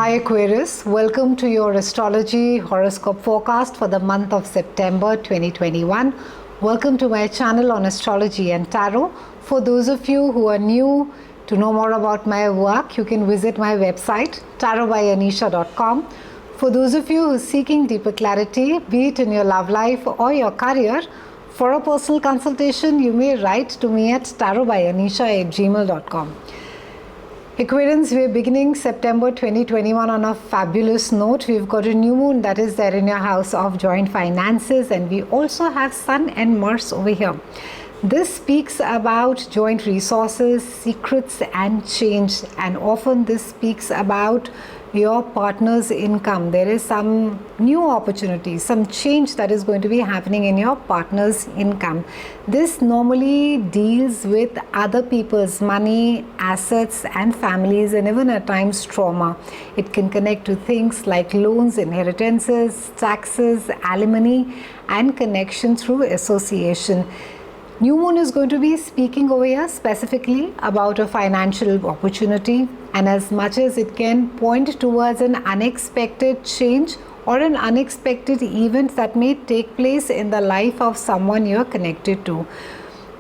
Hi Aquarius, welcome to your astrology horoscope forecast for the month of September 2021. Welcome to my channel on astrology and tarot. For those of you who are new to know more about my work, you can visit my website tarotbyanisha.com. For those of you who are seeking deeper clarity, be it in your love life or your career, for a personal consultation, you may write to me at tarotbyanisha@gmail.com. Aquarians, we are beginning September 2021 on a fabulous note. We've got a new moon that is there in your house of joint finances, and we also have Sun and Mars over here. This speaks about joint resources, secrets and change, and often this speaks about your partner's income. There is some new opportunity, some change that is going to be happening in your partner's income. This normally deals with other people's money, assets and families, and even at times trauma. It can connect to things like loans, inheritances, taxes, alimony and connection through association. New moon is going to be speaking over here specifically about a financial opportunity, and as much as it can point towards an unexpected change or an unexpected event that may take place in the life of someone you're connected to.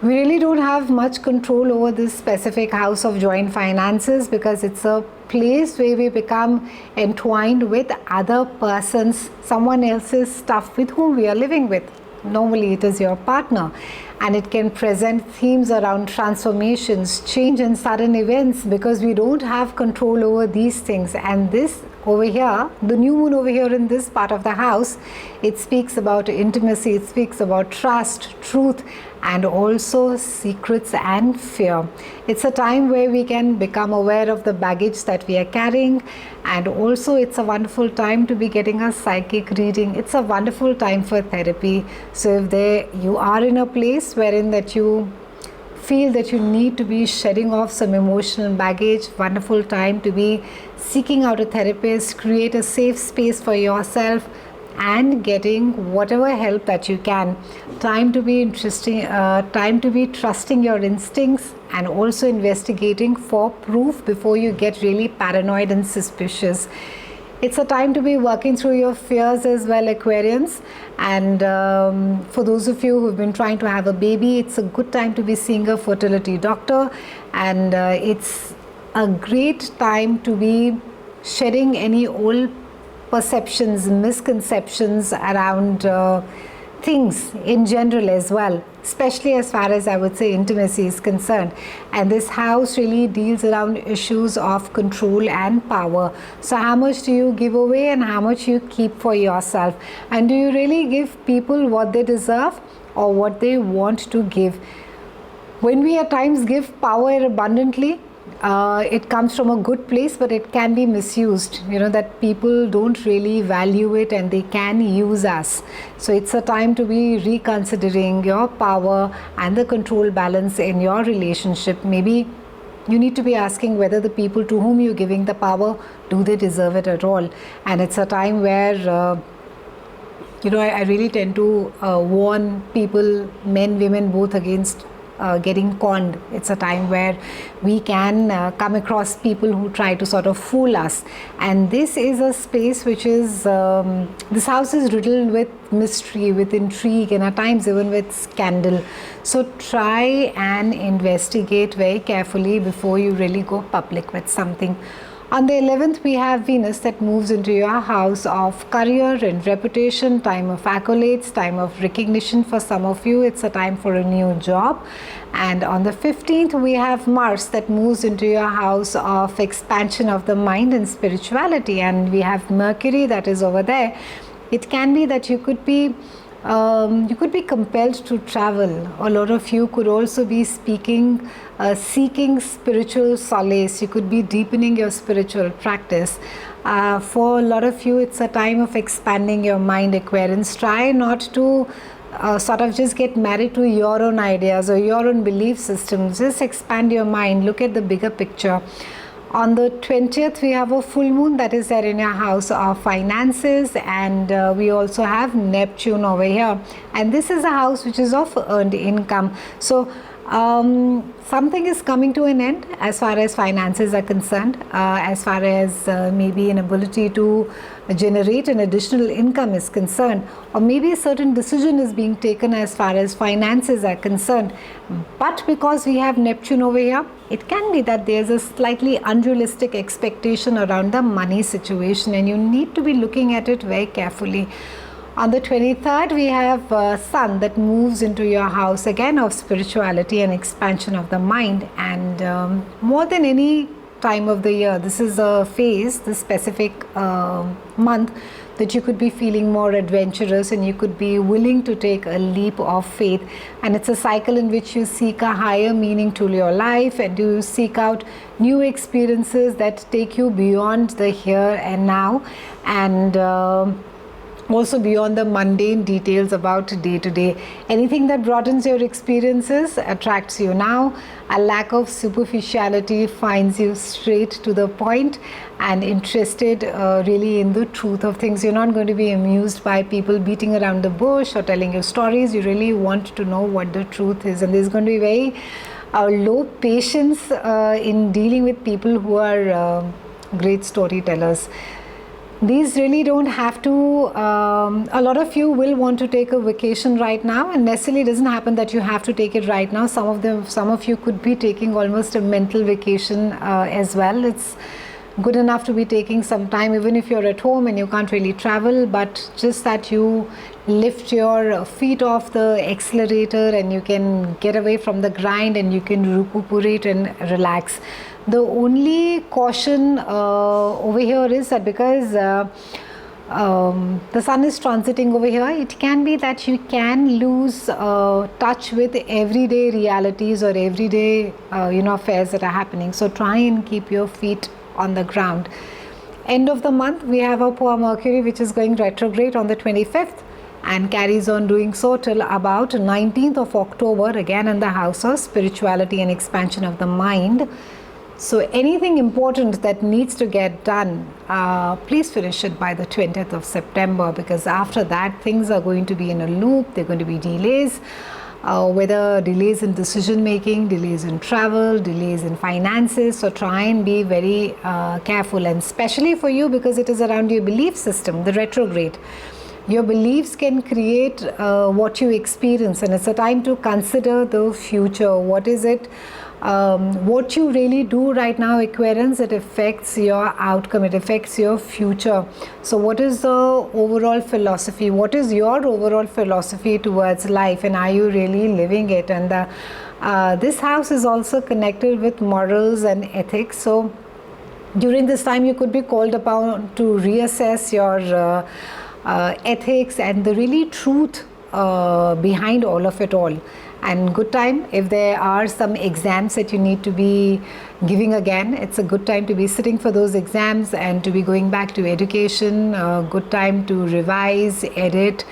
We really don't have much control over this specific house of joint finances because it's a place where we become entwined with other persons, someone else's stuff with whom we are living with. Normally it is your partner, and it can present themes around transformations, change and sudden events because we don't have control over these things. And this over here, the new moon over here in this part of the house, it speaks about intimacy, it speaks about trust, truth and also secrets and fear. It's a time where we can become aware of the baggage that we are carrying, and also it's a wonderful time to be getting a psychic reading. It's a wonderful time for therapy. So if you are in a place wherein that you feel that you need to be shedding off some emotional baggage, wonderful time to be seeking out a therapist, create a safe space for yourself and getting whatever help that you can. Time to be time to be trusting your instincts and also investigating for proof before you get really paranoid and suspicious. It's a time to be working through your fears as well, Aquarians. And for those of you who've been trying to have a baby, it's a good time to be seeing a fertility doctor. And it's a great time to be shedding any old perceptions, misconceptions around things in general as well, especially as far as I would say intimacy is concerned. And this house really deals around issues of control and power. So how much do you give away and how much you keep for yourself? And do you really give people what they deserve or what they want to give? When we at times give power abundantly, it comes from a good place, but it can be misused, that people don't really value it and they can use us. So it's a time to be reconsidering your power and the control balance in your relationship. Maybe you need to be asking whether the people to whom you're giving the power, do they deserve it at all? And it's a time where I really tend to warn people, men, women, both, against getting conned. It's a time where we can come across people who try to sort of fool us, and this is a space which is this house is riddled with mystery, with intrigue, and at times even with scandal. So try and investigate very carefully before you really go public with something. On the 11th, we have Venus that moves into your house of career and reputation, time of accolades, time of recognition. For some of you, it's a time for a new job. And on the 15th, we have Mars that moves into your house of expansion of the mind and spirituality. And we have Mercury that is over there. It can be that you could be compelled to travel. A lot of you could also be seeking spiritual solace. You could be deepening your spiritual practice. For a lot of you, it's a time of expanding your mind, Aquarians. Try not to sort of just get married to your own ideas or your own belief systems. Just expand your mind. Look at the bigger picture. On the 20th, we have a full moon that is there in your house of finances, and we also have Neptune over here. And this is a house which is of earned income. So Something is coming to an end as far as finances are concerned, as far as maybe an ability to generate an additional income is concerned, or maybe a certain decision is being taken as far as finances are concerned. But because we have Neptune over here, it can be that there's a slightly unrealistic expectation around the money situation, and you need to be looking at it very carefully. On the 23rd, we have Sun that moves into your house again of spirituality and expansion of the mind. And more than any time of the year, this is a phase, this specific month, that you could be feeling more adventurous and you could be willing to take a leap of faith. And it's a cycle in which you seek a higher meaning to your life and you seek out new experiences that take you beyond the here and now, and also beyond the mundane details about day to day. Anything that broadens your experiences attracts you now. A lack of superficiality finds you straight to the point and interested really in the truth of things. You're not going to be amused by people beating around the bush or telling you stories. You really want to know what the truth is, and there's going to be very low patience in dealing with people who are great storytellers. These really don't have to, a lot of you will want to take a vacation right now, and necessarily it doesn't happen that you have to take it right now. Some of you could be taking almost a mental vacation as well. It's good enough to be taking some time, even if you're at home and you can't really travel, but just that you lift your feet off the accelerator and you can get away from the grind and you can recuperate and relax. The only caution over here is that because the Sun is transiting over here, it can be that you can lose touch with everyday realities or everyday affairs that are happening. So try and keep your feet on the ground. End of the month, we have our poor Mercury, which is going retrograde on the 25th and carries on doing so till about 19th of October, again in the house of spirituality and expansion of the mind. So anything important that needs to get done, please finish it by the 20th of September, because after that things are going to be in a loop. There are going to be delays, whether delays in decision making, delays in travel, delays in finances. So try and be very careful, and especially for you because it is around your belief system, the retrograde. Your beliefs can create what you experience, and it's a time to consider the future. What is it? What you really do right now, Aquarians, it affects your outcome, it affects your future. So what is the overall philosophy? What is your overall philosophy towards life, and are you really living it? And this house is also connected with morals and ethics. So during this time you could be called upon to reassess your ethics and the really truth behind all of it all. And good time if there are some exams that you need to be giving again. It's a good time to be sitting for those exams and to be going back to education. Good time to revise, edit,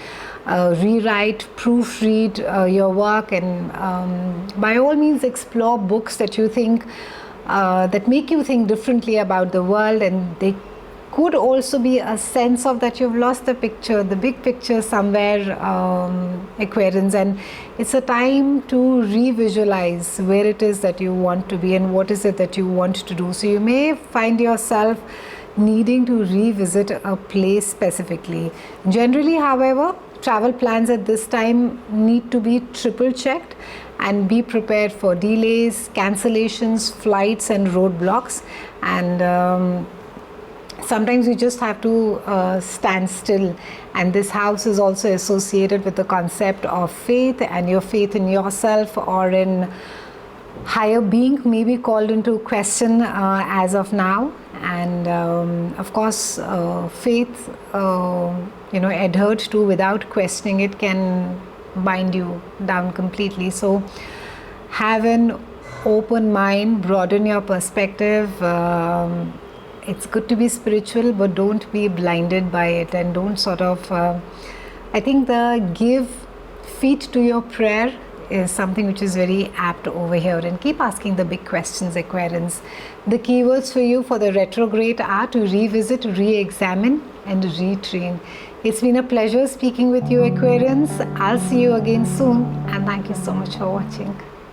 rewrite, proofread your work, and by all means explore books that you think that make you think differently about the world. And they could also be a sense of that you've lost the picture, the big picture somewhere, Aquarians, and it's a time to revisualize where it is that you want to be and what is it that you want to do. So you may find yourself needing to revisit a place specifically. Generally, however, travel plans at this time need to be triple checked and be prepared for delays, cancellations, flights and roadblocks. And sometimes you just have to stand still. And this house is also associated with the concept of faith, and your faith in yourself or in higher being may be called into question as of now. And of course faith adhered to without questioning it can bind you down completely. So have an open mind, broaden your perspective. It's good to be spiritual, but don't be blinded by it, and don't sort of I think the give feet to your prayer is something which is very apt over here. And keep asking the big questions, Aquarians. The keywords for you for the retrograde are to revisit, re-examine and retrain. It's been a pleasure speaking with you, Aquarians. I'll see you again soon, and thank you so much for watching.